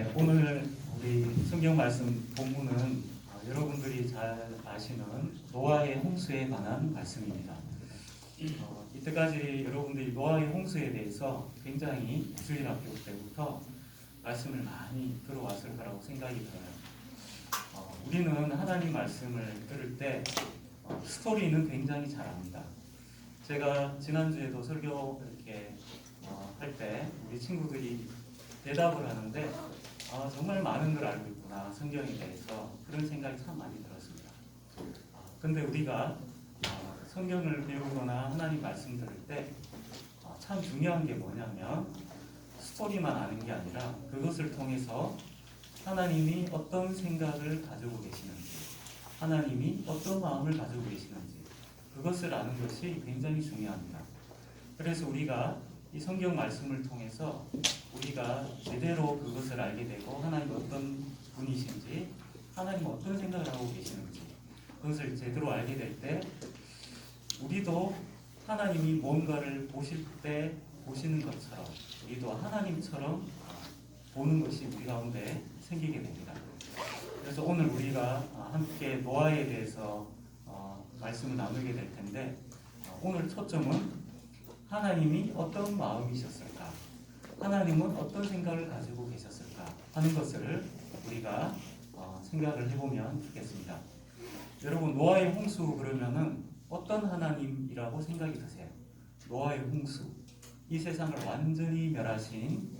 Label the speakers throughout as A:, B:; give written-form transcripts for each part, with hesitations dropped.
A: 네, 오늘 우리 성경 말씀 본문은 여러분들이 잘 아시는 노아의 홍수에 관한 말씀입니다. 이때까지 여러분들이 노아의 홍수에 대해서 굉장히 주일학교 때부터 말씀을 많이 들어왔을 거라고 생각이 들어요. 우리는 하나님 말씀을 들을 때 스토리는 굉장히 잘 압니다. 제가 지난주에도 설교 이렇게 할 때 우리 친구들이 대답을 하는데 정말 많은 걸 알고 있구나, 성경에 대해서. 그런 생각이 참 많이 들었습니다. 근데 우리가 성경을 배우거나 하나님 말씀 들을 때 참 중요한 게 뭐냐면 스토리만 아는 게 아니라 그것을 통해서 하나님이 어떤 생각을 가지고 계시는지, 하나님이 어떤 마음을 가지고 계시는지 그것을 아는 것이 굉장히 중요합니다. 그래서 우리가 이 성경 말씀을 통해서 우리가 제대로 그것을 알게 되고 하나님 어떤 분이신지, 하나님 어떤 생각을 하고 계시는지 그것을 제대로 알게 될 때 우리도 하나님이 뭔가를 보실 때 보시는 것처럼 우리도 하나님처럼 보는 것이 우리 가운데 생기게 됩니다. 그래서 오늘 우리가 함께 노아에 대해서 말씀을 나누게 될 텐데 오늘 초점은 하나님이 어떤 마음이셨을까, 하나님은 어떤 생각을 가지고 계셨을까 하는 것을 우리가 생각을 해보면 좋겠습니다. 여러분, 노아의 홍수 그러면은 어떤 하나님이라고 생각이 드세요? 노아의 홍수, 이 세상을 완전히 멸하신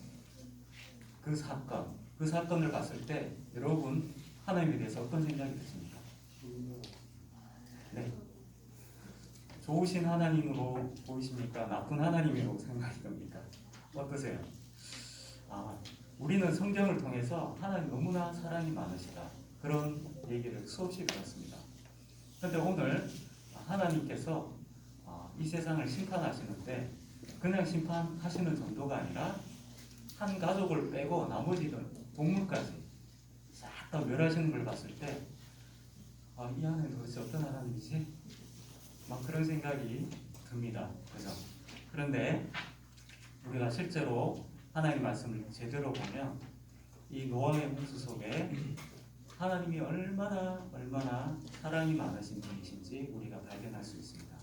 A: 그 사건을 봤을 때 여러분 하나님에 대해서 어떤 생각이 드십니까? 네. 좋으신 하나님으로 보이십니까? 나쁜 하나님으로 생각이 듭니까? 어떠세요? 우리는 성경을 통해서 하나님 너무나 사랑이 많으시다, 그런 얘기를 수없이 들었습니다. 그런데 오늘 하나님께서 이 세상을 심판하시는데 그냥 심판하시는 정도가 아니라 한 가족을 빼고 나머지 동물까지 싹 다 멸하시는 걸 봤을 때 이 안에 도대체 어떤 하나님이지? 막 그런 생각이 듭니다. 그죠? 그런데 우리가 실제로 하나님 말씀을 제대로 보면 이 노아의 홍수 속에 하나님이 얼마나 사랑이 많으신 분이신지 우리가 발견할 수 있습니다.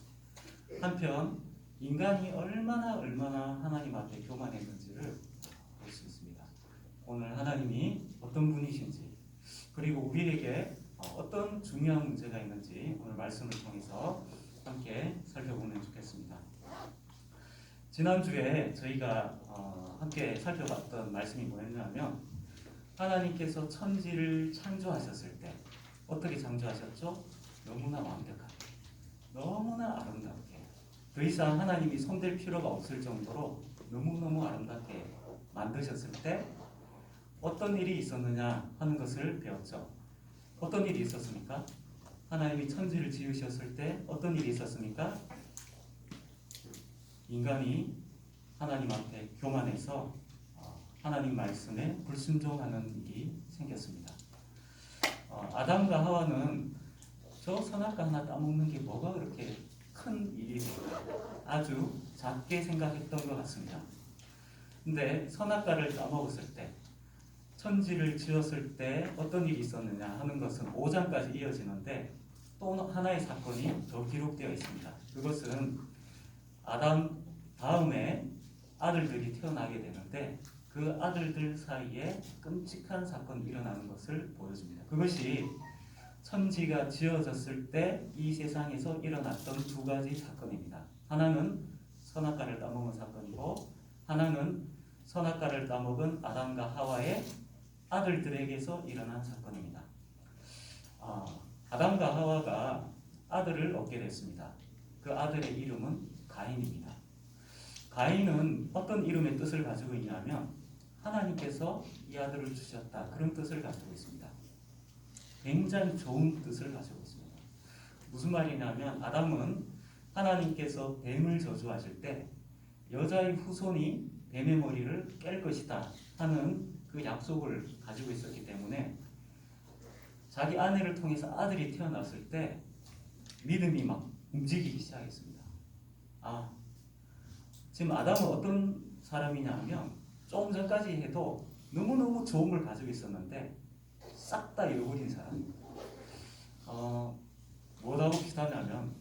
A: 한편 인간이 얼마나 하나님 앞에 교만했는지를 볼 수 있습니다. 오늘 하나님이 어떤 분이신지, 그리고 우리에게 어떤 중요한 문제가 있는지 오늘 말씀을 통해서 함께 살펴보면 좋겠습니다. 지난주에 저희가 함께 살펴봤던 말씀이 뭐였냐면 하나님께서 천지를 창조하셨을 때 어떻게 창조하셨죠? 너무나 완벽하게, 너무나 아름답게, 더 이상 하나님이 손댈 필요가 없을 정도로 너무너무 아름답게 만드셨을 때 어떤 일이 있었느냐 하는 것을 배웠죠. 어떤 일이 있었습니까? 하나님이 천지를 지으셨을 때 어떤 일이 있었습니까? 인간이 하나님 앞에 교만해서 하나님 말씀에 불순종하는 일이 생겼습니다. 아담과 하와는 저 선악과 하나 따먹는 게 뭐가 그렇게 큰 일이 아주 작게 생각했던 것 같습니다. 근데 선악과를 따먹었을 때, 천지를 지었을 때 어떤 일이 있었느냐 하는 것은 5장까지 이어지는데 또 하나의 사건이 더 기록되어 있습니다. 그것은 아담 다음에 아들들이 태어나게 되는데 그 아들들 사이에 끔찍한 사건이 일어나는 것을 보여줍니다. 그것이 천지가 지어졌을 때 이 세상에서 일어났던 두 가지 사건입니다. 하나는 선악과를 따먹은 사건이고, 하나는 선악과를 따먹은 아담과 하와의 아들들에게서 일어난 사건입니다. 아담과 하와가 아들을 얻게 됐습니다. 그 아들의 이름은 가인입니다. 가인은 어떤 이름의 뜻을 가지고 있냐면 하나님께서 이 아들을 주셨다, 그런 뜻을 가지고 있습니다. 굉장히 좋은 뜻을 가지고 있습니다. 무슨 말이냐면 아담은 하나님께서 뱀을 저주하실 때 여자의 후손이 뱀의 머리를 깰 것이다 하는 그 약속을 가지고 있었기 때문에 자기 아내를 통해서 아들이 태어났을 때 믿음이 막 움직이기 시작했습니다. 지금 아담은 어떤 사람이냐 하면 조금 전까지 해도 너무너무 좋은 걸 가지고 있었는데 싹 다 잃어버린 사람. 뭐라고 비슷하냐면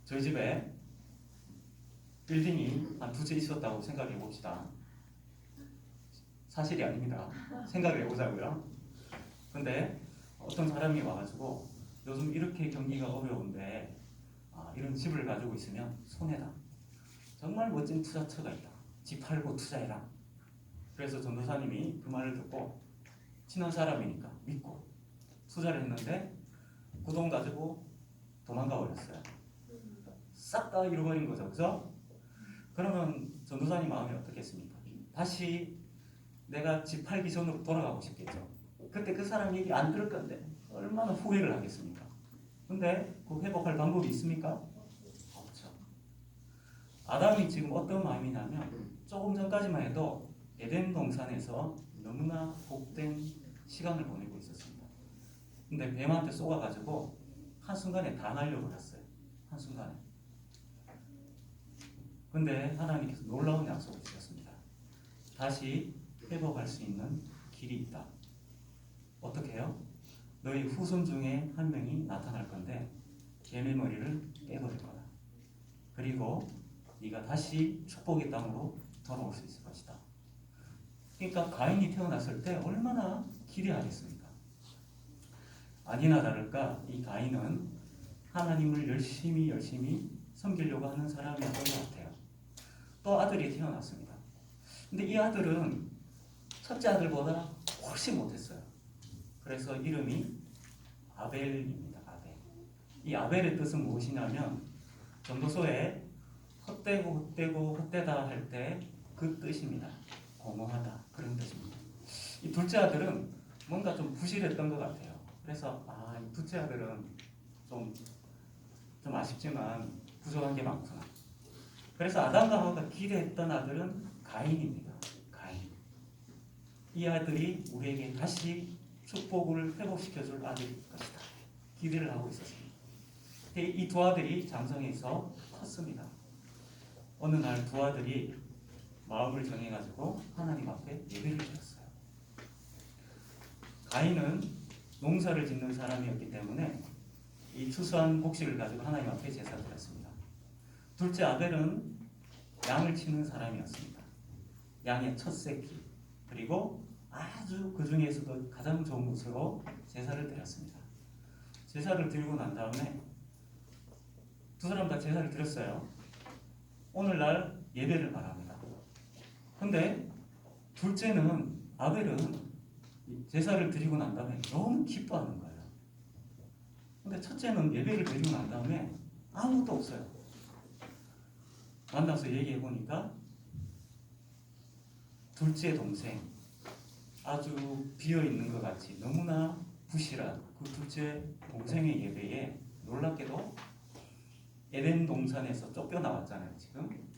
A: 저희 집에 빌딩이 한 두 채 있었다고 생각해 봅시다. 사실이 아닙니다. 생각을 해보자고요. 근데 어떤 사람이 와가지고 요즘 이렇게 경기가 어려운데 이런 집을 가지고 있으면 손해다. 정말 멋진 투자처가 있다. 집 팔고 투자해라. 그래서 전도사님이 그 말을 듣고 친한 사람이니까 믿고 투자를 했는데 그 돈 가지고 도망가 버렸어요. 싹 다 잃어버린 거죠. 그죠? 그러면 전도사님 마음이 어떻겠습니까? 다시 내가 집 팔기 전으로 돌아가고 싶겠죠. 그때 그 사람 얘기 안 들을 건데 얼마나 후회를 하겠습니까? 근데 그 회복할 방법이 있습니까? 없죠. 아담이 지금 어떤 마음이냐면 조금 전까지만 해도 에덴 동산에서 너무나 복된 시간을 보내고 있었습니다. 근데 뱀한테 쏘아가지고 한순간에 다 날려버렸어요. 한순간에. 근데 하나님께서 놀라운 약속을 주셨습니다. 다시 회복할 수 있는 길이 있다. 어떻게 해요? 너희 후손 중에 한 명이 나타날 건데 걔네 머리를 깨버릴 거다. 그리고 네가 다시 축복의 땅으로 돌아올 수 있을 것이다. 그러니까 가인이 태어났을 때 얼마나 기대하겠습니까? 아니나 다를까 이 가인은 하나님을 열심히 섬기려고 하는 사람이었던 것 같아요. 또 아들이 태어났습니다. 근데 이 아들은 첫째 아들보다 훨씬 못했어요. 그래서 이름이 아벨입니다. 아벨. 이 아벨의 뜻은 무엇이냐면 전도서에 헛되다 할 때 그 뜻입니다. 공허하다 그런 뜻입니다. 이 둘째 아들은 뭔가 좀 부실했던 것 같아요. 그래서 이 둘째 아들은 좀 아쉽지만 부족한 게 많구나. 그래서 아담과 하와가 기대했던 아들은 가인입니다. 가인. 이 아들이 우리에게 다시 축복을 회복시켜줄 아들일 것이다. 기대를 하고 있었습니다. 이 두 아들이 장성에서 컸습니다. 어느 날 두 아들이 마음을 정해가지고 하나님 앞에 예배를 드렸어요. 가인은 농사를 짓는 사람이었기 때문에 이 추수한 곡식을 가지고 하나님 앞에 제사를 드렸습니다. 둘째 아벨은 양을 치는 사람이었습니다. 양의 첫 새끼 그리고 아주 그 중에서도 가장 좋은 것으로 제사를 드렸습니다. 제사를 드리고 난 다음에 두 사람 다 제사를 드렸어요. 오늘날 예배를 바랍니다. 근데 둘째는 아벨은 제사를 드리고 난 다음에 너무 기뻐하는 거예요. 근데 첫째는 예배를 드리고 난 다음에 아무것도 없어요. 만나서 얘기해 보니까 둘째 동생 아주 비어 있는 것 같이 너무나 부실한 그 둘째 동생의 예배에 놀랍게도 에덴 동산에서 쫓겨나왔잖아요. 지금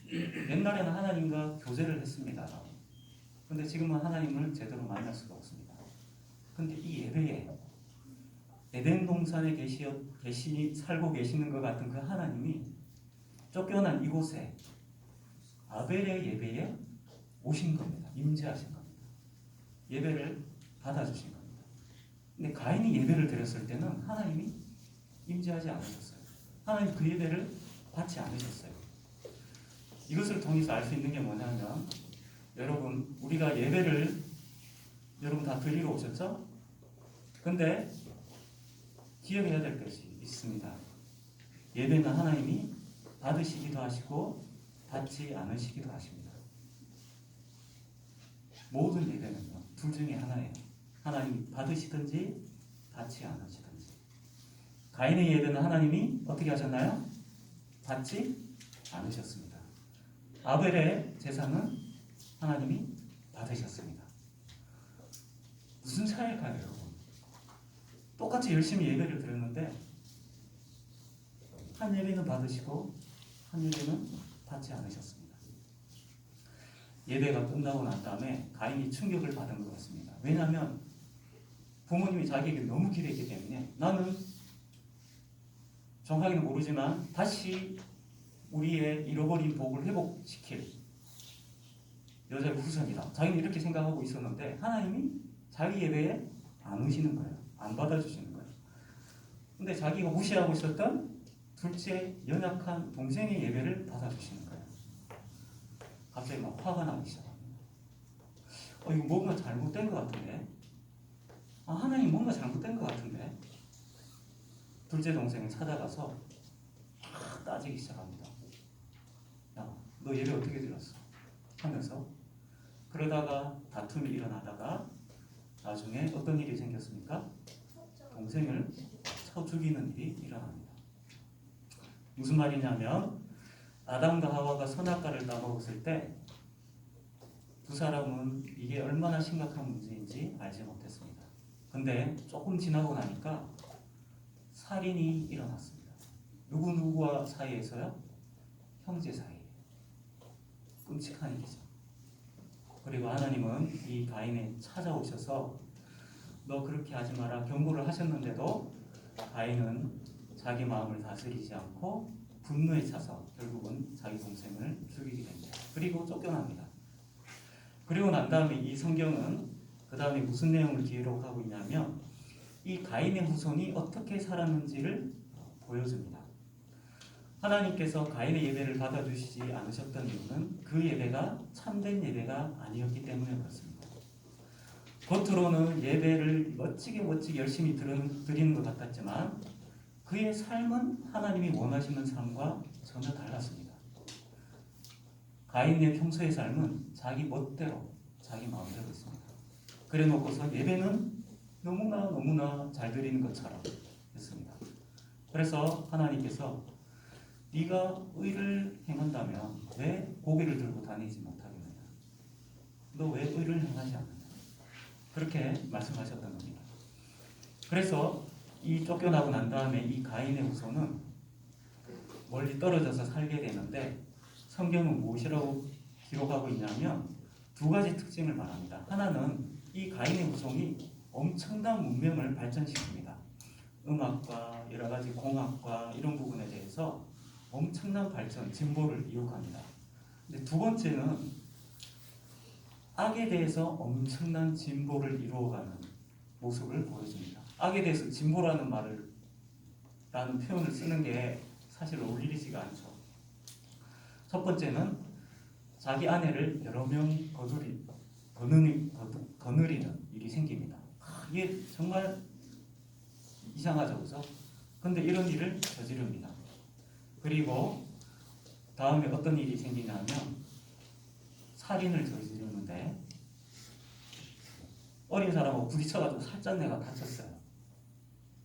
A: 옛날에는 하나님과 교제를 했습니다. 근데 지금은 하나님을 제대로 만날 수가 없습니다. 근데 이 예배에 에덴 동산에 살고 계시는 것 같은 그 하나님이 쫓겨난 이곳에 아벨의 예배에 오신 겁니다. 임재하신 겁니다. 예배를 받아주신 겁니다. 근데 가인이 예배를 드렸을 때는 하나님이 임재하지 않으셨어요. 하나님 그 예배를 받지 않으셨어요. 이것을 통해서 알 수 있는 게 뭐냐면 여러분 우리가 예배를 여러분 다 드리러 오셨죠? 근데 기억해야 될 것이 있습니다. 예배는 하나님이 받으시기도 하시고 받지 않으시기도 하십니다. 모든 예배는요 둘 중에 하나예요. 하나님이 받으시든지 받지 않으시든지. 가인의 예배는 하나님이 어떻게 하셨나요? 받지 않으셨습니다. 아벨의 제사는 하나님이 받으셨습니다. 무슨 차이일까요, 여러분? 똑같이 열심히 예배를 드렸는데 한 예배는 받으시고 한 예배는 받지 않으셨습니다. 예배가 끝나고 난 다음에 가인이 충격을 받은 것 같습니다. 왜냐하면 부모님이 자기에게 너무 기대했기 때문에 나는 정확히는 모르지만 다시 우리의 잃어버린 복을 회복시킬 여자의 후손이다. 자기는 이렇게 생각하고 있었는데 하나님이 자기 예배에 안 오시는 거예요. 안 받아주시는 거예요. 근데 자기가 무시하고 있었던 둘째 연약한 동생의 예배를 받아주시는 거예요. 갑자기 막 화가 나기 시작합니다. 이거 뭔가 잘못된 것 같은데? 하나님 뭔가 잘못된 것 같은데? 둘째 동생을 찾아가서 막 따지기 시작합니다. 야, 너 예배 어떻게 드렸어? 하면서 그러다가 다툼이 일어나다가 나중에 어떤 일이 생겼습니까? 동생을 쳐 죽이는 일이 일어납니다. 무슨 말이냐면 아담과 하와가 선악과를 따먹었을 때 두 사람은 이게 얼마나 심각한 문제인지 알지 못했습니다. 근데 조금 지나고 나니까 살인이 일어났습니다. 누구누구와 사이에서요? 형제 사이에. 끔찍한 일이죠. 그리고 하나님은 이 가인에 찾아오셔서 너 그렇게 하지 마라 경고를 하셨는데도 가인은 자기 마음을 다스리지 않고 분노에 차서 결국은 자기 동생을 죽이게 됩니다. 그리고 쫓겨납니다. 그리고 난 다음에 이 성경은 그 다음에 무슨 내용을 기록하고 있냐면 이 가인의 후손이 어떻게 살았는지를 보여줍니다. 하나님께서 가인의 예배를 받아주시지 않으셨던 이유는 그 예배가 참된 예배가 아니었기 때문에 그렇습니다. 겉으로는 예배를 멋지게 열심히 드리는 것 같았지만 그의 삶은 하나님이 원하시는 삶과 전혀 달랐습니다. 가인의 평소의 삶은 자기 멋대로 자기 마음대로 했습니다. 그래 놓고서 예배는 너무나 잘 드리는 것처럼 했습니다. 그래서 하나님께서 네가 의를 행한다면 왜 고개를 들고 다니지 못하겠느냐? 너 왜 의를 행하지 않느냐? 그렇게 말씀하셨던 겁니다. 그래서 이 쫓겨나고 난 다음에 이 가인의 후손은 멀리 떨어져서 살게 되는데 성경은 무엇이라고 기록하고 있냐면 두 가지 특징을 말합니다. 하나는 이 가인의 후손이 엄청난 문명을 발전시킵니다. 음악과 여러 가지 공학과 이런 부분에 대해서 엄청난 발전, 진보를 이룩합니다. 근데 두 번째는 악에 대해서 엄청난 진보를 이루어가는 모습을 보여줍니다. 악에 대해서 진보라는 표현을 쓰는 게 사실 어울리지가 않죠. 첫 번째는 자기 아내를 여러 명 거느리는 일이 생깁니다. 이게 정말 이상하죠, 그죠? 근데 이런 일을 저지릅니다. 그리고 다음에 어떤 일이 생기냐면 살인을 저지르는데 어린 사람하고 부딪혀가지고 살짝 내가 다쳤어요.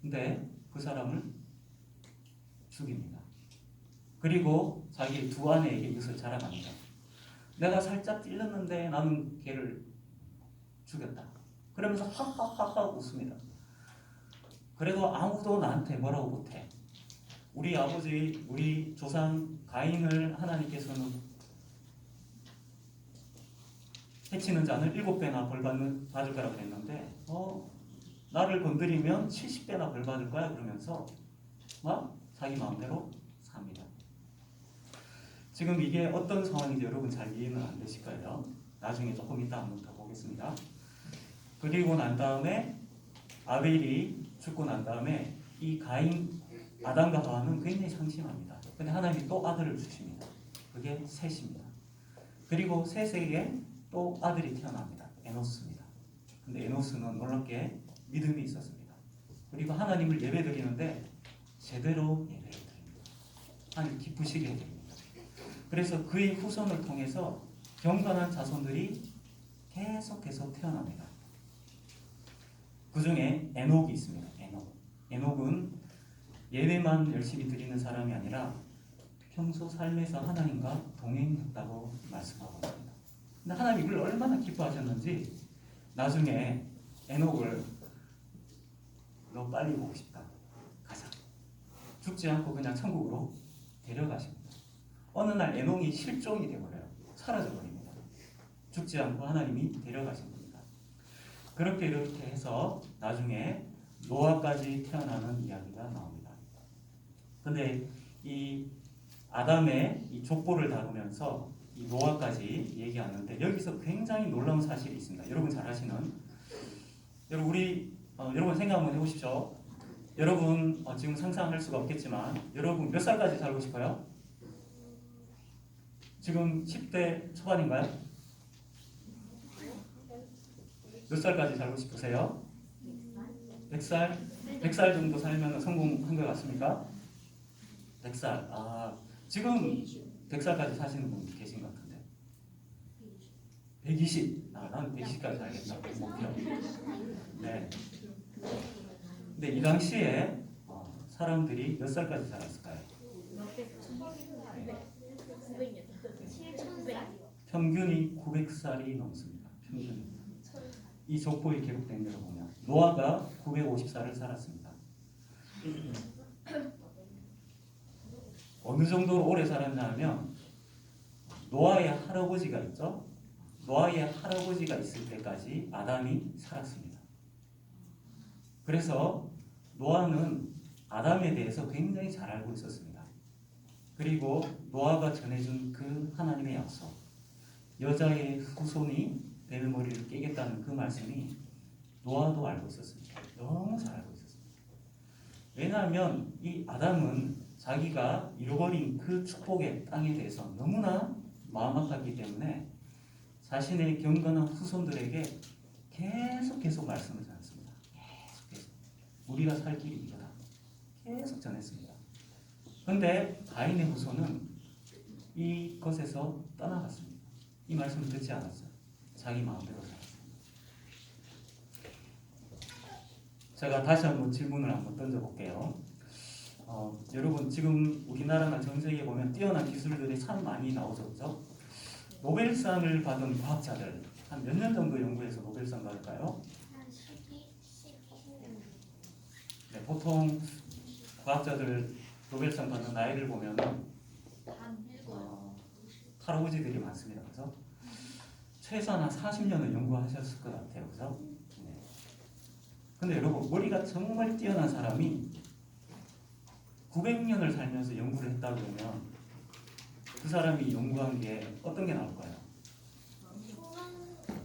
A: 근데 그 사람을 죽입니다. 그리고 자기 두 아내에게 이것을 자랑합니다. 내가 살짝 찔렀는데 나는 걔를 죽였다. 그러면서 하하하하 웃습니다. 그래도 아무도 나한테 뭐라고 못해. 우리 아버지, 우리 조상 가인을 하나님께서는 해치는 자는 7배나 벌 받을 거라고 그랬는데 나를 건드리면 70배나 벌 받을 거야 그러면서 막 자기 마음대로 삽니다. 지금 이게 어떤 상황인지 여러분 잘 이해는 안 되실 거예요. 나중에 조금 이따 한번 더 보겠습니다. 그리고 난 다음에 아벨이 죽고 난 다음에 이 가인 아담과 하와는 굉장히 상심합니다. 근데 하나님이 또 아들을 주십니다. 그게 셋입니다. 그리고 셋에게 또 아들이 태어납니다. 에노스입니다. 근데 에노스는 놀랍게 믿음이 있었습니다. 그리고 하나님을 예배드리는데 제대로 예배를 드립니다. 하나님 기쁘시게 됩니다. 그래서 그의 후손을 통해서 경건한 자손들이 계속 태어납니다. 그 중에 에녹이 있습니다. 에녹은 예배만 열심히 드리는 사람이 아니라 평소 삶에서 하나님과 동행했다고 말씀하고 있습니다. 근데 하나님 이걸 얼마나 기뻐하셨는지 나중에 에녹을 너 빨리 보고 싶다. 가자. 죽지 않고 그냥 천국으로 데려가십니다. 어느 날 에녹이 실종이 되어버려요. 사라져버립니다. 죽지 않고 하나님이 데려가신 겁니다. 그렇게 해서 나중에 노아까지 태어나는 이야기가 나옵니다. 근데 이 아담의 이 족보를 다루면서 이 노아까지 얘기하는데 여기서 굉장히 놀라운 사실이 있습니다. 여러분 잘 아시는 여러분 생각 한번 해보십시오. 여러분 지금 상상할 수가 없겠지만 여러분 몇 살까지 살고 싶어요? 지금 10대 초반인가요? 몇 살까지 살고 싶으세요? 100살? 100살 정도 살면 성공한 것 같습니까? 100살. 지금 100살까지 사시는 분 계신 것 같은데. 120. 나는 120까지 살겠다. 목표. 네. 근데 이 당시에 사람들이 몇 살까지 살았을까요? 평균이 900살이 넘습니다. 평균이. 이 족보에 기록된 대로 보면 노아가 950살을 살았습니다. 어느 정도로 오래 살았냐 하면 노아의 할아버지가 있죠. 노아의 할아버지가 있을 때까지 아담이 살았습니다. 그래서 노아는 아담에 대해서 굉장히 잘 알고 있었습니다. 그리고 노아가 전해준 그 하나님의 약속, 여자의 후손이 뱀의 머리를 깨겠다는 그 말씀이 노아도 알고 있었습니다. 너무 잘 알고 있었습니다. 왜냐하면 이 아담은 자기가 잃어버린 그 축복의 땅에 대해서 너무나 마음 아팠기 때문에 자신의 경건한 후손들에게 계속 말씀을 전했습니다. 계속 우리가 살 길이 이거다. 계속 전했습니다. 그런데 가인의 후손은 이것에서 떠나갔습니다. 이 말씀을 듣지 않았어요. 자기 마음대로 살았어요. 제가 다시 한번 질문을 한번 던져볼게요. 여러분 지금 우리나라나 전 세계에 보면 뛰어난 기술들이 참 많이 나오죠. 그렇죠? 노벨상을 받은 과학자들 한 몇 년 정도 연구해서 노벨상 받을까요? 네, 보통 과학자들 노벨상 받는 나이를 보면 할아버지들이 많습니다. 그래서 최소한 한 40년은 연구하셨을 것 같아요. 그래서 네. 근데 여러분 머리가 정말 뛰어난 사람이 900년을 살면서 연구를 했다 그러면 그 사람이 연구한 게 어떤 게 나올까요?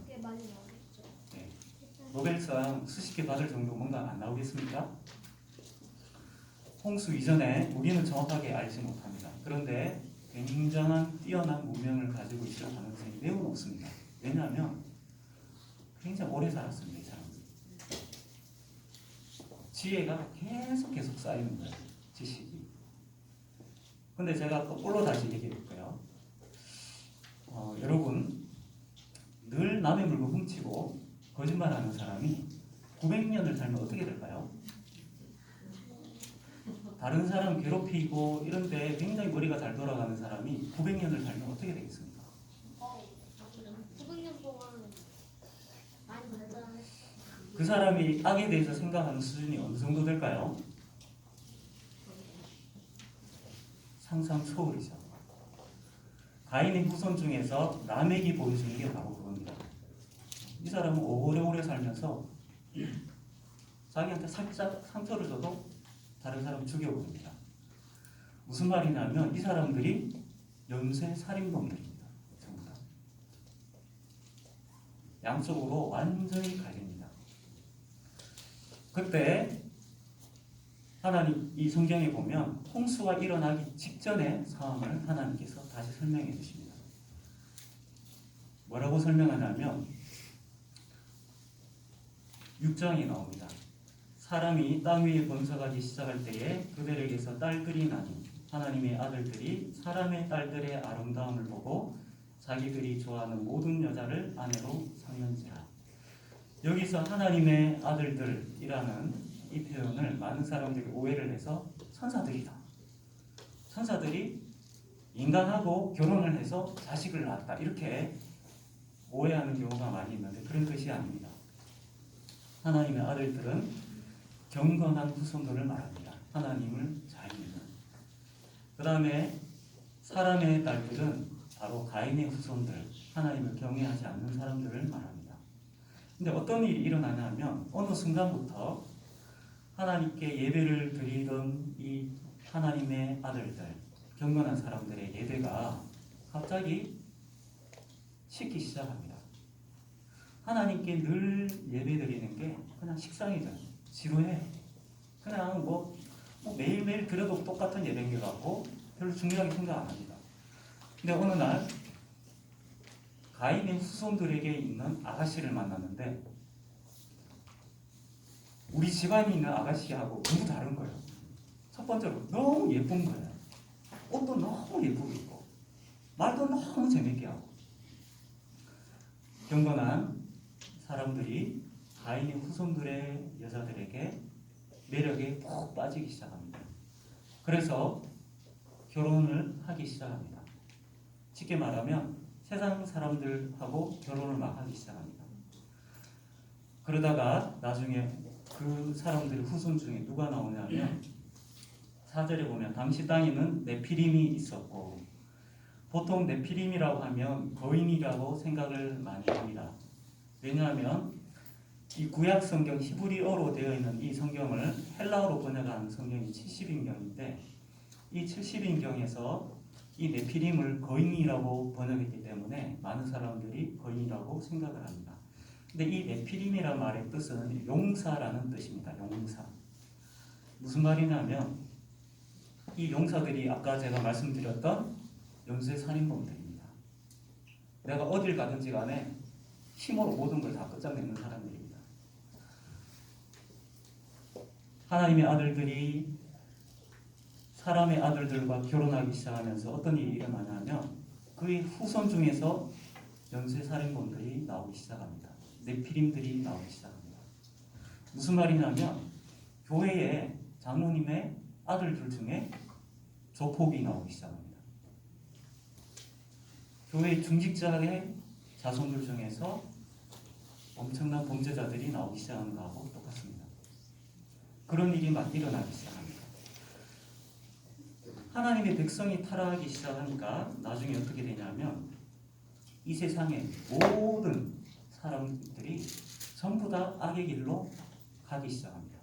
B: 꽤 많이 나오겠죠.
A: 네. 노벨상 수십 개 받을 정도 뭔가 안 나오겠습니까? 홍수 이전에 우리는 정확하게 알지 못합니다. 그런데 굉장한 뛰어난 문명을 가지고 있을 가능성이 매우 높습니다. 왜냐하면 굉장히 오래 살았습니다. 이 사람들. 지혜가 계속 쌓이는 거예요. 지식이. 근데 제가 거꾸로 다시 얘기해 볼게요. 여러분 늘 남의 물건 훔치고 거짓말하는 사람이 900년을 살면 어떻게 될까요? 다른 사람 괴롭히고 이런데 굉장히 머리가 잘 돌아가는 사람이 900년을 살면 어떻게 되겠습니까?
B: 900년 동안 많이 발전했어요.
A: 그 사람이 악에 대해서 생각하는 수준이 어느 정도 될까요? 상상 초월이죠. 가인의 후손 중에서 라멕이 보여주는 게 바로 그겁니다. 이 사람은 오래오래 살면서 자기한테 살짝 상처를 줘도 다른 사람 죽여버립니다. 무슨 말이냐면 이 사람들이 연쇄 살인범들입니다. 전부 다. 양쪽으로 완전히 갈립니다. 그때 하나님 이 성경에 보면 홍수가 일어나기 직전의 상황을 하나님께서 다시 설명해 주십니다. 뭐라고 설명하냐면 6장이 나옵니다. 사람이 땅 위에 번성하기 시작할 때에 그들에게서 딸들이 나니 하나님의 아들들이 사람의 딸들의 아름다움을 보고 자기들이 좋아하는 모든 여자를 아내로 삼는지라. 여기서 하나님의 아들들이라는 이 표현을 많은 사람들이 오해를 해서 천사들이다. 천사들이 인간하고 결혼을 해서 자식을 낳았다. 이렇게 오해하는 경우가 많이 있는데 그런 뜻이 아닙니다. 하나님의 아들들은 경건한 후손들을 말합니다. 하나님을 잘 믿는. 그 다음에 사람의 딸들은 바로 가인의 후손들, 하나님을 경외하지 않는 사람들을 말합니다. 근데 어떤 일이 일어나냐면 어느 순간부터 하나님께 예배를 드리던 이 하나님의 아들들, 경건한 사람들의 예배가 갑자기 식기 시작합니다. 하나님께 늘 예배드리는 게 그냥 식상이죠. 지루해. 그냥 뭐 매일매일 드려도 똑같은 예배인 것 같고 별로 중요하게 생각 안 합니다. 근데 어느 날 가인의 후손들에게 있는 아가씨를 만났는데 우리 집안에 있는 아가씨하고 너무 다른 거예요. 첫 번째로 너무 예쁜 거예요. 옷도 너무 예쁘게 입고 말도 너무 재밌게 하고 경건한 사람들이 가인의 후손들의 여자들에게 매력에 푹 빠지기 시작합니다. 그래서 결혼을 하기 시작합니다. 쉽게 말하면 세상 사람들하고 결혼을 막 하기 시작합니다. 그러다가 나중에 그 사람들의 후손 중에 누가 나오냐면 4절에 보면 당시 땅에는 네피림이 있었고 보통 네피림이라고 하면 거인이라고 생각을 많이 합니다. 왜냐하면 이 구약 성경 히브리어로 되어 있는 이 성경을 헬라어로 번역한 성경이 70인경인데 이 70인경에서 이 네피림을 거인이라고 번역했기 때문에 많은 사람들이 거인이라고 생각을 합니다. 근데 이 네피림이라는 말의 뜻은 용사라는 뜻입니다. 용사. 무슨 말이냐면 이 용사들이 아까 제가 말씀드렸던 연쇄살인범들입니다. 내가 어딜 가든지 간에 힘으로 모든 걸 다 끝장내는 사람들입니다. 하나님의 아들들이 사람의 아들들과 결혼하기 시작하면서 어떤 일이 일어나냐면 그의 후손 중에서 연쇄살인범들이 나오기 시작합니다. 네피림들이 나오기 시작합니다. 무슨 말이냐면 교회에 장로님의 아들들 중에 조폭이 나오기 시작합니다. 교회 중직자의 자손들 중에서 엄청난 범죄자들이 나오기 시작하는 것하고 똑같습니다. 그런 일이 막 일어나기 시작합니다. 하나님의 백성이 타락하기 시작하니까 나중에 어떻게 되냐면 이 세상의 모든 사람들이 전부 다 악의 길로 가기 시작합니다.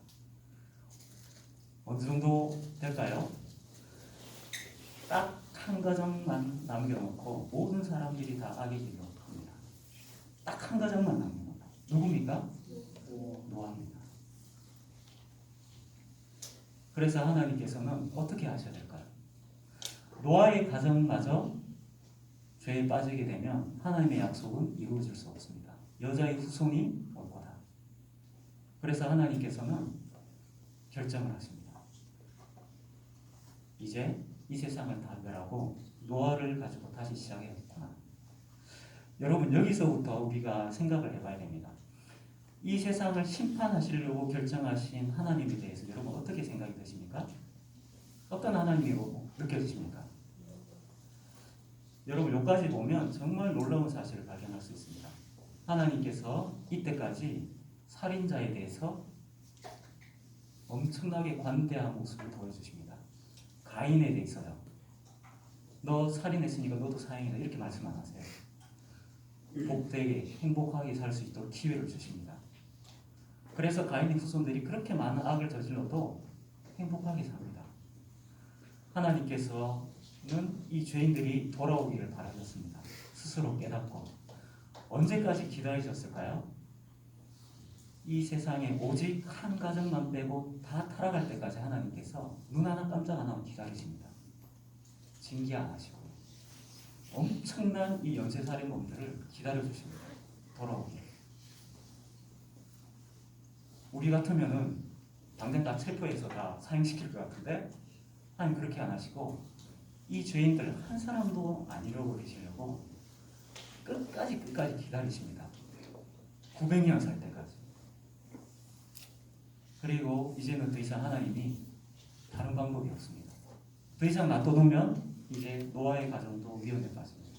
A: 어느 정도 될까요? 딱 한 가정만 남겨놓고 모든 사람들이 다 악의 길로 갑니다. 딱 한 가정만 남겨놓고 누굽니까? 노아입니다. 그래서 하나님께서는 어떻게 하셔야 될까요? 노아의 가정마저 죄에 빠지게 되면 하나님의 약속은 이루어질 수 없습니다. 여자의 후손이 올 거다. 그래서 하나님께서는 결정을 하십니다. 이제 이 세상을 다 멸하고 노아를 가지고 다시 시작해야겠구나. 여러분 여기서부터 우리가 생각을 해봐야 됩니다. 이 세상을 심판하시려고 결정하신 하나님에 대해서 여러분 어떻게 생각이 드십니까? 어떤 하나님이고 느껴지십니까? 여러분 여기까지 보면 정말 놀라운 사실을 발견할 수 있습니다. 하나님께서 이때까지 살인자에 대해서 엄청나게 관대한 모습을 보여주십니다. 가인에 대해서요. 너 살인했으니까 너도 사형이다 이렇게 말씀 안 하세요. 복되게 행복하게 살 수 있도록 기회를 주십니다. 그래서 가인의 후손들이 그렇게 많은 악을 저질러도 행복하게 삽니다. 하나님께서는 이 죄인들이 돌아오기를 바라셨습니다. 스스로 깨닫고 언제까지 기다리셨을까요? 이 세상에 오직 한 가정만 빼고 다 타락할 때까지 하나님께서 눈 하나 깜짝 안 하고 기다리십니다. 징계 안 하시고 엄청난 이 연쇄살인범들을 기다려주십니다. 돌아오게. 우리 같으면은 당장 다 체포해서 다 사형시킬 것 같은데 하나님 그렇게 안 하시고 이 죄인들 한 사람도 안 잃어버리시려고 끝까지 기다리십니다. 900년 살 때까지. 그리고 이제는 더 이상 하나님이 다른 방법이 없습니다. 더 이상 놔둬두면 이제 노아의 가정도 위험에 빠집니다.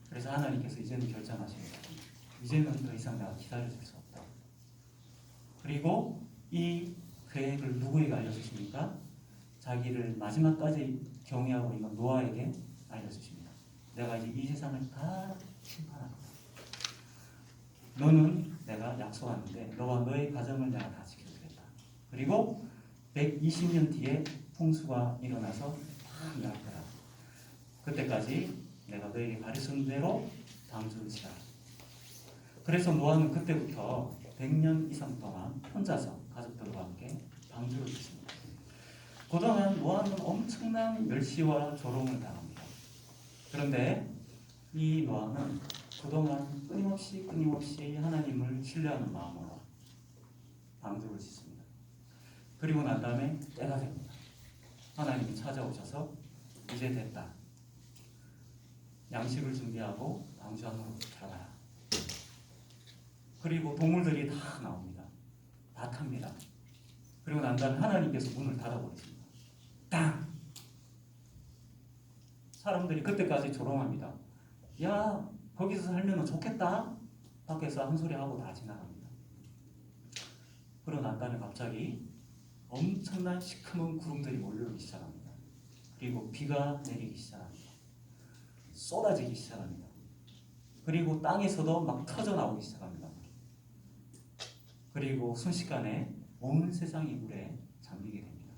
A: 그래서 하나님께서 이제는 결정하십니다. 이제는 더 이상 내가 기다려줄 수 없다. 그리고 이 계획을 누구에게 알려주십니까? 자기를 마지막까지 경외하고 있는 노아에게 알려주십니다. 내가 이제 이 세상을 다 심판한다. 너는 내가 약속하는데 너와 너의 가정을 내가 다 지켜주겠다. 그리고 120년 뒤에 홍수가 일어나서 다 멸할 거다. 그때까지 내가 너에게 가르친 대로 방주를 지어라. 그래서 노아는 그때부터 100년 이상 동안 혼자서 가족들과 함께 방주를 짓습니다. 그동안 노아는 엄청난 멸시와 조롱을 당합니다. 그런데 이 노아는 그동안 끊임없이 하나님을 신뢰하는 마음으로 방주를 짓습니다. 그리고 난 다음에 때가 됩니다. 하나님이 찾아오셔서 이제 됐다. 양식을 준비하고 방주 안으로 들어가라. 그리고 동물들이 다 나옵니다. 다 탑니다. 그리고 난 다음에 하나님께서 문을 닫아버리십니다. 땅! 사람들이 그때까지 조롱합니다. 야, 거기서 살면 좋겠다. 밖에서 한 소리 하고 다 지나갑니다. 그러고 난 다음에 갑자기 엄청난 시커먼 구름들이 몰려오기 시작합니다. 그리고 비가 내리기 시작합니다. 쏟아지기 시작합니다. 그리고 땅에서도 막 터져 나오기 시작합니다. 그리고 순식간에 온 세상이 물에 잠기게 됩니다.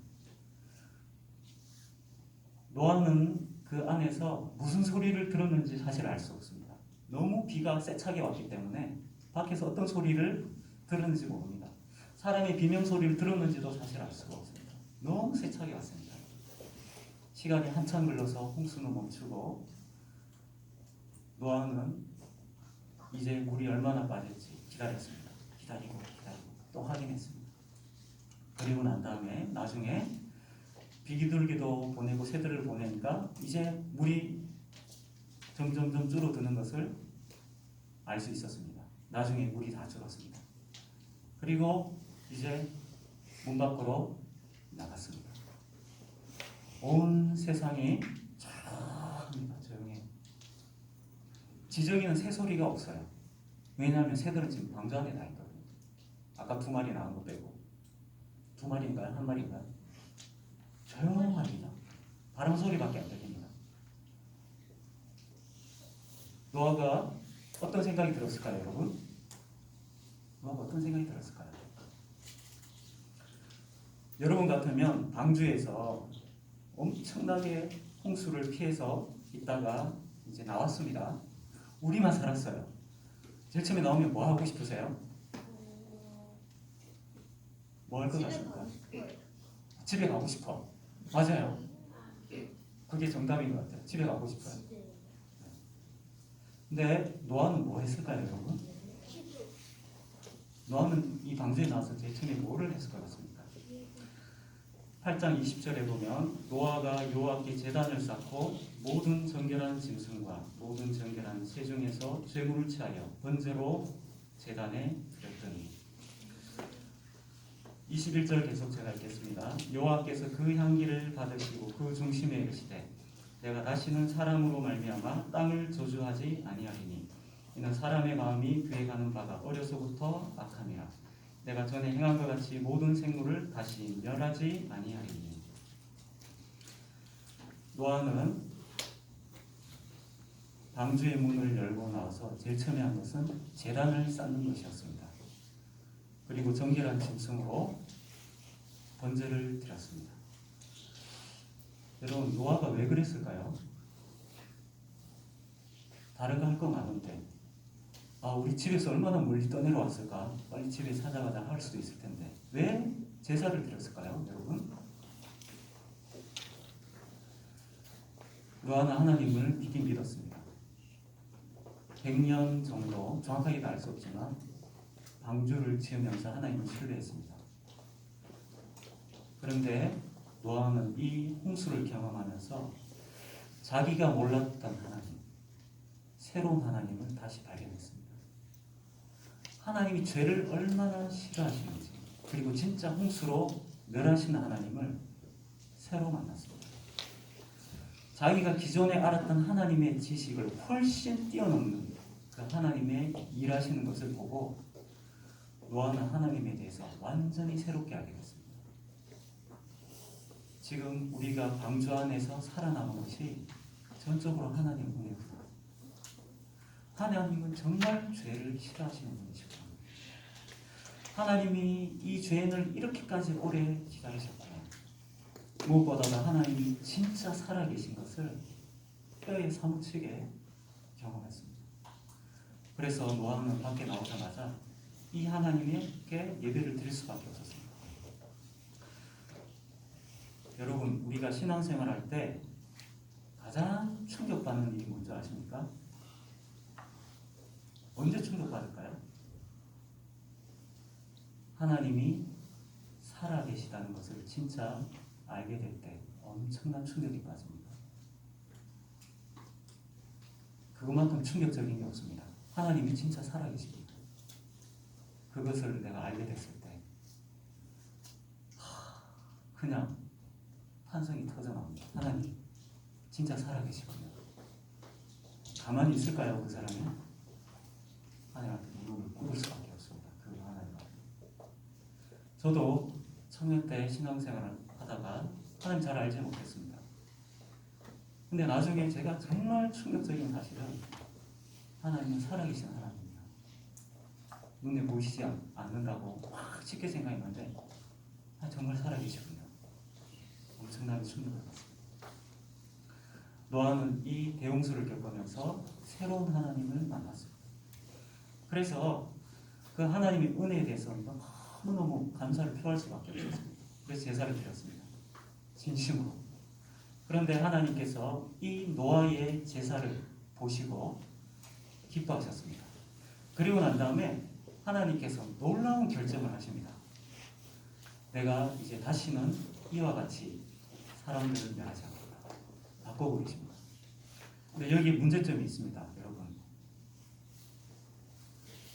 A: 노아는 그 안에서 무슨 소리를 들었는지 사실 알 수 없습니다. 너무 비가 세차게 왔기 때문에 밖에서 어떤 소리를 들었는지 모릅니다. 사람의 비명 소리를 들었는지도 사실 알 수가 없습니다. 너무 세차게 왔습니다. 시간이 한참 흘러서 홍수는 멈추고 노아는 이제 물이 얼마나 빠질지 기다렸습니다. 기다리고 또 확인했습니다. 그리고 난 다음에 나중에 비기들기도 보내고 새들을 보내니까 이제 물이 점점점 줄어드는 것을 알 수 있었습니다. 나중에 물이 다 줄었습니다. 그리고 이제 문 밖으로 나갔습니다. 온 세상이 조용합니다. 조용해요. 지정이는 새소리가 없어요. 왜냐하면 새들은 지금 방주 안에 다 있거든요. 아까 2마리 나온 거 빼고 2마리인가요? 1마리인가요? 조용합니다. 바람 소리밖에 안 들립니다. 노아가 어떤 생각이 들었을까요, 여러분? 노아가 어떤 생각이 들었을까요? 여러분 같으면 방주에서 엄청나게 홍수를 피해서 있다가 이제 나왔습니다. 우리만 살았어요. 제일 처음에 나오면 뭐 하고 싶으세요? 뭐 할 것 같습니까? 집에 가고 싶어. 맞아요. 그게 정답인 것 같아요. 집에 가고 싶어요. 근데 노아는 뭐 했을까요, 여러분? 노아는 이 방주에 나와서 제일 처음에 뭐를 했을 것 같습니까? 8장 20절에 보면 노아가 여호와께 제단을 쌓고 모든 정결한 짐승과 모든 정결한 새 중에서 제물을 취하여 번제로 제단에 드렸더니 21절 계속 제가 읽겠습니다. 여호와께서 그 향기를 받으시고 그 중심에 이르시되 내가 다시는 사람으로 말미암아 땅을 저주하지 아니하리니 이는 사람의 마음이 그에 가는 바가 어려서부터 악함이라 내가 전에 행한 것 같이 모든 생물을 다시 멸하지 아니하리니. 노아는 방주의 문을 열고 나와서 제일 처음에 한 것은 제단을 쌓는 것이었습니다. 그리고 정결한 짐승으로 번제를 드렸습니다. 여러분, 노아가 왜 그랬을까요? 다른 거 할 거 많은데 우리 집에서 얼마나 멀리 떠내려왔을까? 빨리 집에 찾아가자 할 수도 있을 텐데 왜 제사를 드렸을까요, 여러분? 노아는 하나님을 믿긴 믿었습니다. 100년 정도 정확하게는 알 수 없지만 방주를 지으면서 하나님을 신뢰했습니다. 그런데 노아는 이 홍수를 경험하면서 자기가 몰랐던 하나님, 새로운 하나님을 다시 발견했습니다. 하나님이 죄를 얼마나 싫어하시는지, 그리고 진짜 홍수로 멸하시는 하나님을 새로 만났습니다. 자기가 기존에 알았던 하나님의 지식을 훨씬 뛰어넘는 그 하나님의 일하시는 것을 보고 노아는 하나님에 대해서 완전히 새롭게 알게 됐습니다. 지금 우리가 방주 안에서 살아남은 것이 전적으로 하나님 은혜입니다. 하나님은 정말 죄를 싫어하시는 분이시고 하나님이 이 죄인을 이렇게까지 오래 기다리셨구나. 무엇보다도 하나님이 진짜 살아계신 것을 뼈에 사무치게 경험했습니다. 그래서 노아는 밖에 나오자마자 이 하나님께 예배를 드릴 수밖에 없었습니다. 여러분, 우리가 신앙생활할 때 가장 충격받는 일이 뭔지 아십니까? 언제 충격받을까요? 하나님이 살아계시다는 것을 진짜 알게 될 때 엄청난 충격이 빠집니다. 그것만큼 충격적인 게 없습니다. 하나님이 진짜 살아계십니다. 그것을 내가 알게 됐을 때 그냥 환상이 터져나옵니다. 하나님 진짜 살아계시군요. 가만히 있을까요? 그 사람이? 하나님한테 무릎을 꿇을 수밖에 없습니다. 그 하나님 앞에. 저도 청년 때 신앙생활을 하다가 하나님 잘 알지 못했습니다. 근데 나중에 제가 정말 충격적인 사실은 하나님은 살아계신 하나님이에요. 눈에 보이시지 않는다고 확 쉽게 생각했는데 정말 살아계시군요. 엄청나게 충격을 받았습니다. 노아는 이 대홍수를 겪으면서 새로운 하나님을 만났습니다. 그래서 그 하나님의 은혜에 대해서 너무너무 감사를 표할 수밖에 없었습니다. 그래서 제사를 드렸습니다. 진심으로. 그런데 하나님께서 이 노아의 제사를 보시고 기뻐하셨습니다. 그리고 난 다음에 하나님께서 놀라운 결정을 하십니다. 내가 이제 다시는 이와 같이 사람들을 멸하지 않겠다. 바꿔버리십니다. 근데 여기 문제점이 있습니다. 여러분.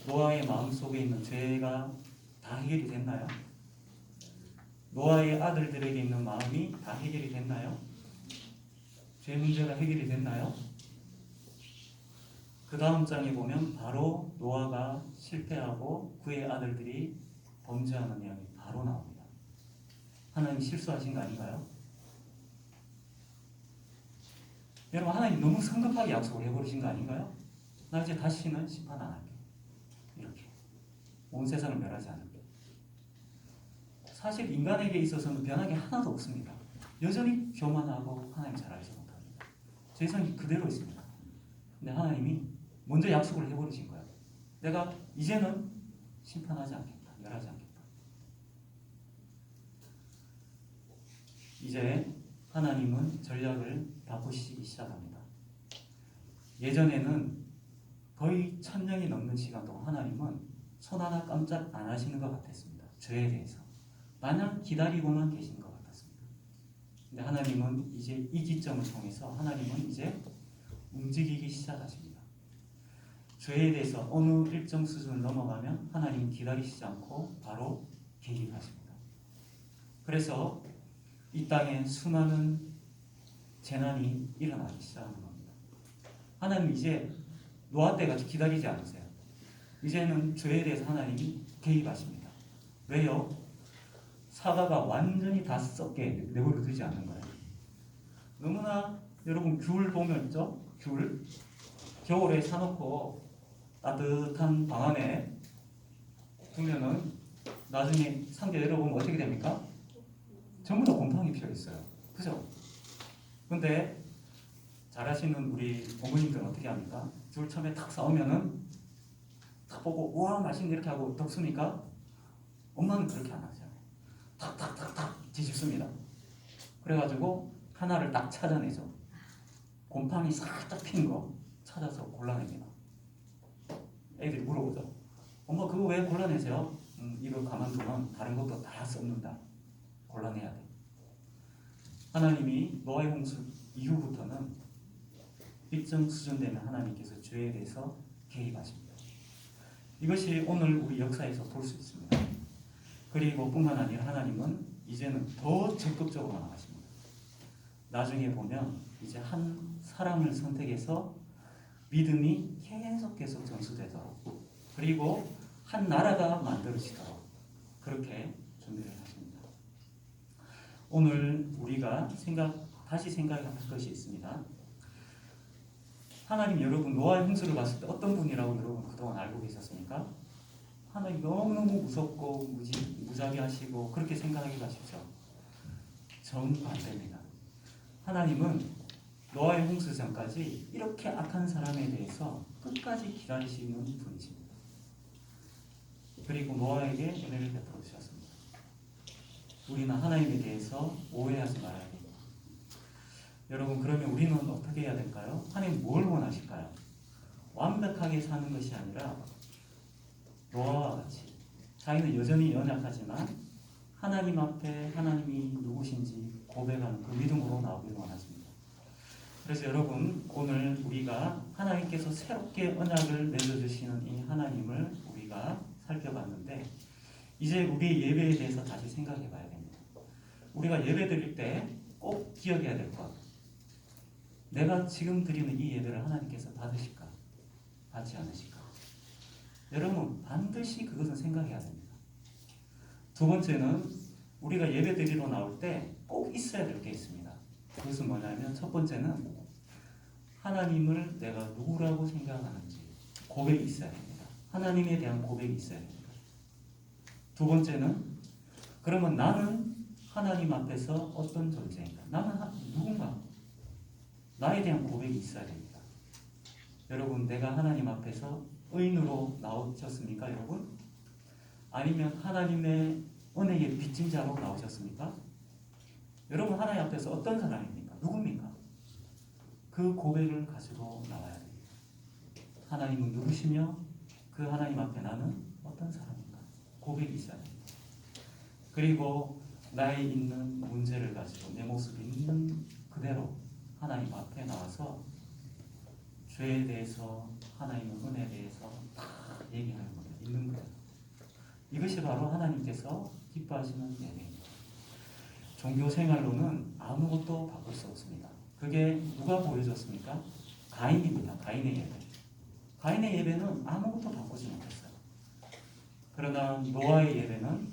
A: 노아의 마음속에 있는 죄가 다 해결이 됐나요? 노아의 아들들에게 있는 마음이 다 해결이 됐나요? 죄 문제가 해결이 됐나요? 그 다음 장에 보면 바로 노아가 실패하고 그의 아들들이 범죄하는 내용이 바로 나옵니다. 하나님 실수하신 거 아닌가요? 여러분, 하나님 너무 성급하게 약속을 해버리신 거 아닌가요? 나 이제 다시는 심판 안 할게. 이렇게 온 세상을 멸하지 않을게. 사실 인간에게 있어서는 변한 게 하나도 없습니다. 여전히 교만하고 하나님 잘 알지 못합니다. 죄성이 그대로 있습니다. 근데 하나님이 먼저 약속을 해버리신 거예요. 내가 이제는 심판하지 않겠다. 멸하지 않겠다. 이제 하나님은 전략을 바꾸시기 시작합니다. 예전에는 거의 1000년이 넘는 시간 동안 하나님은 손 하나 깜짝 안 하시는 것 같았습니다. 죄에 대해서. 마냥 기다리고만 계신 것 같았습니다. 근데 하나님은 이제 이 기점을 통해서 하나님은 이제 움직이기 시작하십니다. 죄에 대해서 어느 일정 수준을 넘어가면 하나님은 기다리시지 않고 바로 개입하십니다. 그래서 이 땅에 수많은 재난이 일어나기 시작하는 겁니다. 하나님 이제 노아 때 같이 기다리지 않으세요. 이제는 죄에 대해서 하나님이 개입하십니다. 왜요? 사과가 완전히 다 썩게 내버려 두지 않는 거예요. 너무나 여러분 귤 보면 있죠? 귤 겨울에 사놓고 따뜻한 방 안에 두면은 나중에 상자 열어보면 어떻게 됩니까? 전부 다 곰팡이 피어 있어요. 그죠? 근데 잘하시는 우리 어머님들은 어떻게 합니까? 귤 처음에 탁 싸우면은 탁 보고 우와 맛있네 이렇게 하고 덮습니까? 엄마는 그렇게 안 하죠. 탁탁탁탁 뒤집습니다. 그래가지고 하나를 딱 찾아내죠. 곰팡이 살짝 핀 거 찾아서 골라냅니다. 애들이 물어보죠. 엄마 그거 왜 골라내세요? 이거 가만두면 다른 것도 다 썩는다. 골라내야 돼. 하나님이 노아의 홍수 이후부터는 일정 수준 되면 하나님께서 죄에 대해서 개입하십니다. 이것이 오늘 우리 역사에서 볼 수 있습니다. 그리고 뿐만 아니라 하나님은 이제는 더 적극적으로 나가십니다. 나중에 보면 이제 한 사람을 선택해서 믿음이 계속 전수되도록 그리고 한 나라가 만들어지도록 그렇게 준비를 하십니다. 오늘 우리가 다시 생각할 것이 있습니다. 하나님 여러분 노아의 홍수를 봤을 때 어떤 분이라고 여러분 그동안 알고 계셨습니까? 하나님 너무너무 무섭고 무자비하시고 그렇게 생각하기 마십시오. 정반대입니다. 하나님은 노아의 홍수 전까지 이렇게 악한 사람에 대해서 끝까지 기다리시는 분이십니다. 그리고 노아에게 은혜를 베풀어 주셨습니다. 우리는 하나님에 대해서 오해하지 말아야 됩니다. 여러분, 그러면 우리는 어떻게 해야 될까요? 하나님 뭘 원하실까요? 완벽하게 사는 것이 아니라 노아와 같이 자기는 여전히 연약하지만 하나님 앞에 하나님이 누구신지 고백하는 그 믿음으로 나오길 원하십니다. 그래서 여러분, 오늘 우리가 하나님께서 새롭게 언약을 맺어주시는 이 하나님을 우리가 살펴봤는데, 이제 우리 예배에 대해서 다시 생각해 봐야 됩니다. 우리가 예배 드릴 때 꼭 기억해야 될 것. 내가 지금 드리는 이 예배를 하나님께서 받으실까? 받지 않으실까? 여러분, 반드시 그것은 생각해야 됩니다. 두 번째는 우리가 예배 드리러 나올 때 꼭 있어야 될 게 있습니다. 그것은 뭐냐면, 첫 번째는 하나님을 내가 누구라고 생각하는지 고백이 있어야 됩니다. 하나님에 대한 고백이 있어야 됩니다. 두 번째는, 그러면 나는 하나님 앞에서 어떤 존재인가? 나는 누군가? 나에 대한 고백이 있어야 됩니다. 여러분, 내가 하나님 앞에서 의인으로 나오셨습니까, 여러분? 아니면 하나님의 은혜의 빚진 자로 나오셨습니까? 여러분, 하나님 앞에서 어떤 사람입니까? 누굽니까? 그 고백을 가지고 나와야 됩니다. 하나님은 누구시며 그 하나님 앞에 나는 어떤 사람인가? 고백이 있어야 됩니다. 그리고 나에 있는 문제를 가지고 내 모습이 있는 그대로 하나님 앞에 나와서 죄에 대해서, 하나님의 은혜에 대해서 다 얘기하는 거예요. 있는 거예요. 이것이 바로 하나님께서 기뻐하시는 예배입니다. 종교 생활로는 아무것도 바꿀 수 없습니다. 그게 누가 보여줬습니까? 가인입니다. 가인의 예배. 가인의 예배는 아무것도 바꾸지 못했어요. 그러나 노아의 예배는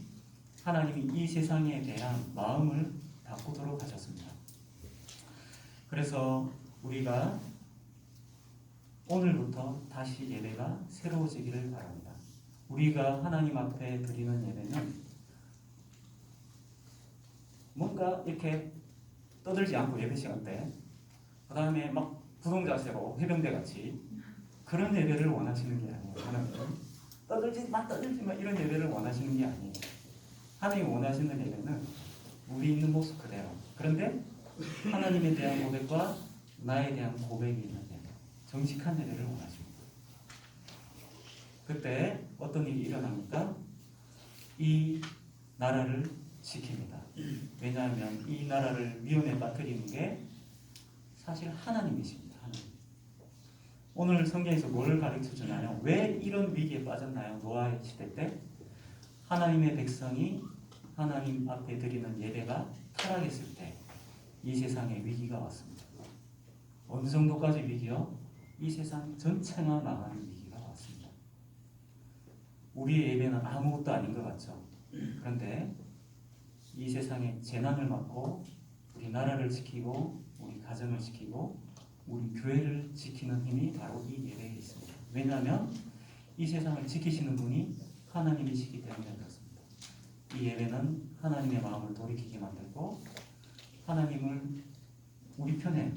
A: 하나님이 이 세상에 대한 마음을 바꾸도록 하셨습니다. 그래서 우리가 오늘부터 다시 예배가 새로워지기를 바랍니다. 우리가 하나님 앞에 드리는 예배는 뭔가 이렇게 떠들지 않고, 예배 시간 때 그 다음에 막 부동자세로 해병대 같이 그런 예배를 원하시는 게 아니에요. 하나님은 떠들지 마 이런 예배를 원하시는 게 아니에요. 하나님이 원하시는 예배는 우리 있는 모습 그대로, 그런데 하나님에 대한 고백과 나에 대한 고백이 있는 예배, 정직한 예배를 원하십니다. 그때 어떤 일이 일어납니까? 이 나라를 지킵니다. 왜냐하면 이 나라를 위험에 빠뜨리는 게 사실 하나님이십니다. 하나님. 오늘 성경에서 뭘 가르쳐 주나요? 왜 이런 위기에 빠졌나요? 노아의 시대 때 하나님의 백성이 하나님 앞에 드리는 예배가 타락했을 때 이 세상에 위기가 왔습니다. 어느 정도까지 위기요? 이 세상 전체가 망하는 위기가 왔습니다. 우리의 예배는 아무것도 아닌 것 같죠. 그런데 이 세상에 재난을 막고 우리 나라를 지키고 우리 가정을 지키고 우리 교회를 지키는 힘이 바로 이 예배에 있습니다. 왜냐하면 이 세상을 지키시는 분이 하나님이시기 때문에 그렇습니다. 이 예배는 하나님의 마음을 돌이키게 만들고 하나님을 우리 편에,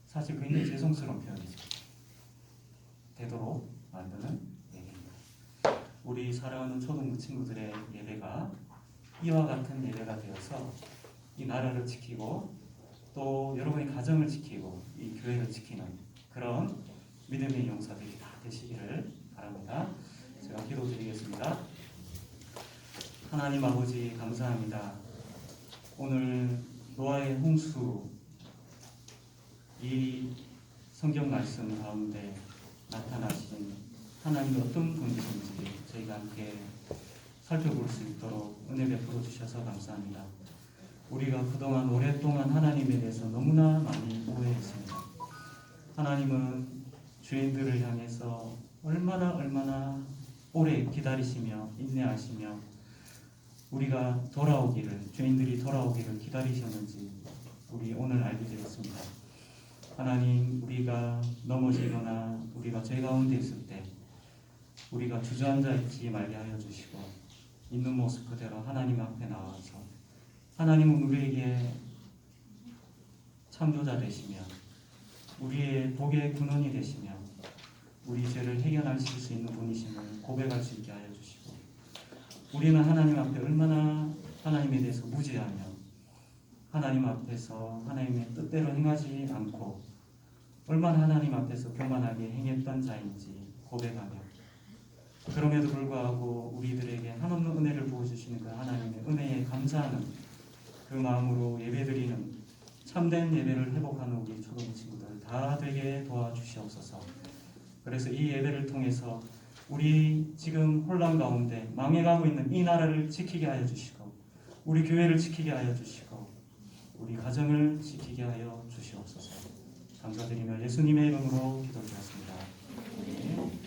A: 사실 굉장히 죄송스러운 표현이죠, 되도록 만드는 예배입니다. 우리 사랑하는 초등부 친구들의 예배가 이와 같은 예배가 되어서 이 나라를 지키고 또 여러분의 가정을 지키고 이 교회를 지키는 그런 믿음의 용사들이 다 되시기를 바랍니다. 제가 기도드리겠습니다. 하나님 아버지, 감사합니다. 오늘 노아의 홍수, 이 성경 말씀 가운데 나타나신 하나님이 어떤 분이신지 저희가 함께 살펴볼 수 있도록 은혜 베풀어 주셔서 감사합니다. 우리가 그동안 오랫동안 하나님에 대해서 너무나 많이 오해했습니다. 하나님은 죄인들을 향해서 얼마나 오래 기다리시며 인내하시며 우리가 돌아오기를, 죄인들이 돌아오기를 기다리셨는지 우리 오늘 알게 되었습니다. 하나님, 우리가 넘어지거나 우리가 죄 가운데 있을 때 우리가 주저앉아 있지 말게 하여 주시고 있는 모습 그대로 하나님 앞에 나와서 하나님은 우리에게 창조자 되시며 우리의 복의 근원이 되시며 우리 죄를 해결하실 수 있는 분이심을 고백할 수 있게 하여 주시고 우리는 하나님 앞에 얼마나 하나님에 대해서 무지하며 하나님 앞에서 하나님의 뜻대로 행하지 않고 얼마나 하나님 앞에서 교만하게 행했던 자인지 고백하며 그럼에도 불구하고 우리들에게 한없는 은혜를 부어주시는 그 하나님의 은혜에 감사하는 그 마음으로 예배드리는 참된 예배를 회복하는 우리 초등 친구들 다 되게 도와주시옵소서. 그래서 이 예배를 통해서 우리 지금 혼란 가운데 망해가고 있는 이 나라를 지키게 하여 주시고 우리 교회를 지키게 하여 주시고 우리 가정을 지키게 하여 주시옵소서. 감사드리며 예수님의 이름으로 기도드렸습니다. 아멘.